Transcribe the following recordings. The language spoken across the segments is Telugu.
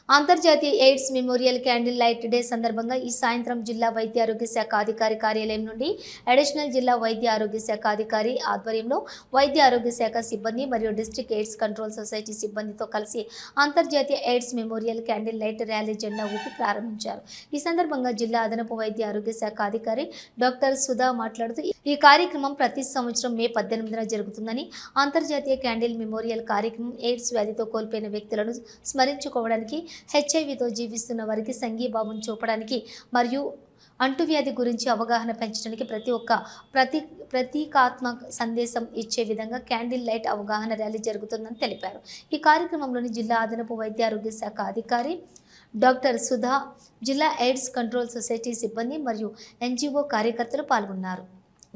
అంతర్జాతీయ AIDS memorial candle light day సందర్భంగా ఈ సాయంత్రం జిల్లా వైద్య ఆరోగ్య శాఖ అధికారి కార్యాలయం నుండి అడిషనల్ జిల్లా వైద్య ఆరోగ్య శాఖ అధికారి ఆధ్వర్యంలో వైద్య ఆరోగ్య శాఖ సిబ్బంది మరియు డిస్ట్రిక్ట్ ఎయిడ్స్ కంట్రోల్ సొసైటీ సిబ్బందితో కలిసి అంతర్జాతీయ AIDS memorial candle light rally జెండా ఊపి ప్రారంభించారు. ఈ సందర్భంగా జిల్లా అదనపు వైద్య ఆరోగ్య శాఖ అధికారి డాక్టర్ సుధా మాట్లాడుతూ ఈ కార్యక్రమం ప్రతి సంవత్సరం మే 18న జరుగుతుందని, అంతర్జాతీయ క్యాండిల్ మెమోరియల్ కార్యక్రమం ఎయిడ్స్ వ్యాధితో కోల్పోయిన వ్యక్తులను స్మరించుకోవడానికి, హెచ్ఐవితో జీవిస్తున్న వారికి సంఘీభావం చూపడానికి మరియు అంటువ్యాధి గురించి అవగాహన పెంచడానికి ప్రతీకాత్మక సందేశం ఇచ్చే విధంగా క్యాండిల్ లైట్ అవగాహన ర్యాలీ జరుగుతుందని తెలిపారు. ఈ కార్యక్రమంలోని జిల్లా అదనపు వైద్య ఆరోగ్య శాఖ అధికారి డాక్టర్ సుధా, జిల్లా ఎయిడ్స్ కంట్రోల్ సొసైటీ సిబ్బంది మరియు ఎన్జిఓ కార్యకర్తలు పాల్గొన్నారు.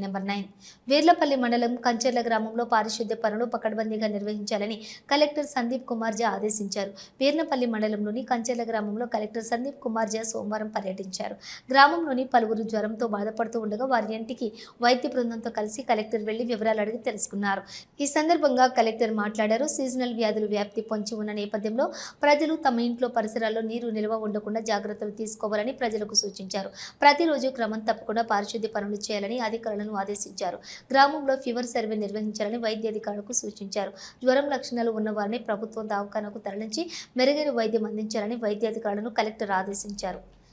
నెంబర్ 9 వీర్లపల్లి మండలం కంచెర్ల గ్రామంలో పారిశుద్ధ్య పనులు పకడ్బందీగా నిర్వహించాలని కలెక్టర్ సందీప్ కుమార్ జా ఆదేశించారు. వీర్లపల్లి మండలంలోని కంచెర్ల గ్రామంలో కలెక్టర్ సందీప్ కుమార్ జా సోమవారం పర్యటించారు. గ్రామంలోని పలువురు జ్వరంతో బాధపడుతూ ఉండగా వారి ఇంటికి వైద్య బృందంతో కలిసి కలెక్టర్ వెళ్లి వివరాలు అడిగి తెలుసుకున్నారు. ఈ సందర్భంగా కలెక్టర్ మాట్లాడారు. సీజనల్ వ్యాధులు వ్యాప్తి పొంచి ఉన్న నేపథ్యంలో ప్రజలు తమ ఇంట్లో పరిసరాల్లో నీరు నిల్వ ఉండకుండా జాగ్రత్తలు తీసుకోవాలని ప్రజలకు సూచించారు. ప్రతిరోజు క్రమం తప్పకుండా పారిశుద్ధ్య పనులు చేయాలని అధికారులను ఆదేశించారు. గ్రామంలో ఫీవర్ సర్వే నిర్వహించాలని వైద్య అధికారులకు సూచించారు. జ్వరం లక్షణాలు ఉన్న వారిని ప్రభుత్వం దవాఖానకు తరలించి మెరుగైన వైద్యం అందించాలని వైద్య అధికారులను కలెక్టర్ ఆదేశించారు.